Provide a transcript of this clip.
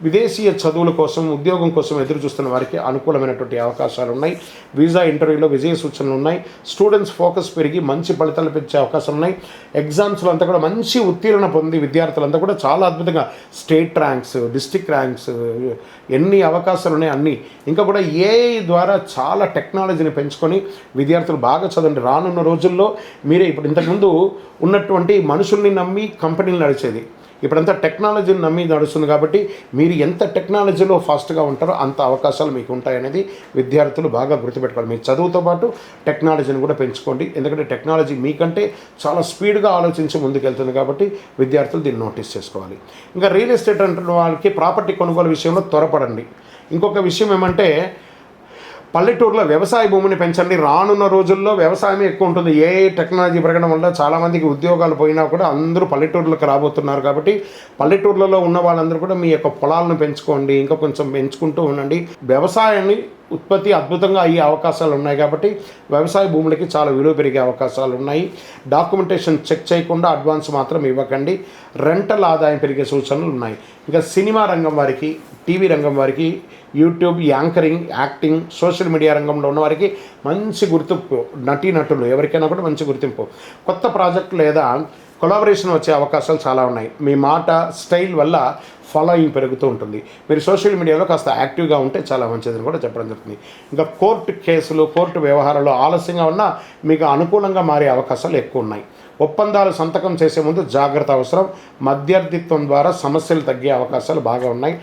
విదేశీయ చదువుల కోసం ఉద్యోగం కోసం ఎదురు చూస్తున్న వారికి అనుకూలమైనటువంటి అవకాశాలు ఉన్నాయి. వీసా ఇంటర్వ్యూలో విజయ సూచనలు ఉన్నాయి. స్టూడెంట్స్ ఫోకస్ పెరిగి మంచి ఫలితాలు పెంచే అవకాశాలు ఉన్నాయి. ఎగ్జామ్స్లో అంతా కూడా మంచి ఉత్తీర్ణ పొంది విద్యార్థులంతా కూడా చాలా అద్భుతంగా స్టేట్ ర్యాంక్స్, డిస్ట్రిక్ట్ ర్యాంక్స్, ఎన్ని అవకాశాలు ఉన్నాయి అన్నీ. ఇంకా కూడా ఏఐ ద్వారా చాలా టెక్నాలజీని పెంచుకొని విద్యార్థులు బాగా చదవండి. రానున్న రోజుల్లో మీరే ఇప్పుడు ఇంతకుముందు ఉన్నటువంటి మనుషుల్ని నమ్మి కంపెనీలు నడిచేది, ఇప్పుడంతా టెక్నాలజీని నమ్మి నడుస్తుంది. కాబట్టి మీరు ఎంత టెక్నాలజీలో ఫాస్ట్గా ఉంటారో అంత అవకాశాలు మీకు ఉంటాయనేది విద్యార్థులు బాగా గుర్తుపెట్టుకోవాలి. మీ చదువుతో పాటు టెక్నాలజీని కూడా పెంచుకోండి. ఎందుకంటే టెక్నాలజీ మీకంటే చాలా స్పీడ్గా ఆలోచించి ముందుకెళ్తుంది కాబట్టి విద్యార్థులు దీన్ని నోటీస్ చేసుకోవాలి. ఇంకా రియల్ ఎస్టేట్ అంటున్న వాళ్ళకి ప్రాపర్టీ కొనుగోలు విషయంలో త్వరపడండి. ఇంకొక విషయం ఏమంటే పల్లెటూరులో వ్యవసాయ భూమిని పెంచండి. రానున్న రోజుల్లో వ్యవసాయమే ఎక్కువ ఉంటుంది. ఏ టెక్నాలజీ పెరగడం వల్ల చాలామందికి ఉద్యోగాలు పోయినా కూడా అందరూ పల్లెటూరులకు రాబోతున్నారు. కాబట్టి పల్లెటూర్లలో ఉన్న వాళ్ళందరూ కూడా మీ యొక్క పొలాలను పెంచుకోండి, ఇంకా కొంచెం పెంచుకుంటూ ఉండండి. వ్యవసాయాన్ని ఉత్పత్తి అద్భుతంగా అయ్యే అవకాశాలు ఉన్నాయి కాబట్టి వ్యవసాయ భూములకి చాలా విలువ పెరిగే అవకాశాలు ఉన్నాయి. డాక్యుమెంటేషన్ చెక్ చేయకుండా అడ్వాన్స్ మాత్రం ఇవ్వకండి. రెంటల్ ఆదాయం పెరిగే సూచనలు ఉన్నాయి. ఇంకా సినిమా రంగం వారికి, టీవీ రంగం వారికి, YouTube, anchoring, acting, social media రంగంలో ఉన్న వారికి మంచి గుర్తింపు, నటీనటులు ఎవరికైనా కూడా మంచి గుర్తింపు. కొత్త ప్రాజెక్ట్ లేదా కొలాబరేషన్ వచ్చే అవకాశాలు చాలా ఉన్నాయి. మీ మాట, స్టైల్ వల్ల ఫాలోయింగ్ పెరుగుతూ ఉంటుంది. మీరు సోషల్ మీడియాలో కాస్త యాక్టివ్గా ఉంటే చాలా మంచిదని కూడా చెప్పడం జరుగుతుంది. ఇంకా కోర్టు కేసులు, కోర్టు వ్యవహారాలు ఆలస్యంగా ఉన్నా మీకు అనుకూలంగా మారే అవకాశాలు ఎక్కువ ఉన్నాయి. ఒప్పందాలు సంతకం చేసే ముందు జాగ్రత్త అవసరం. మధ్యవర్తిత్వం ద్వారా సమస్యలు తగ్గే అవకాశాలు బాగా ఉన్నాయి.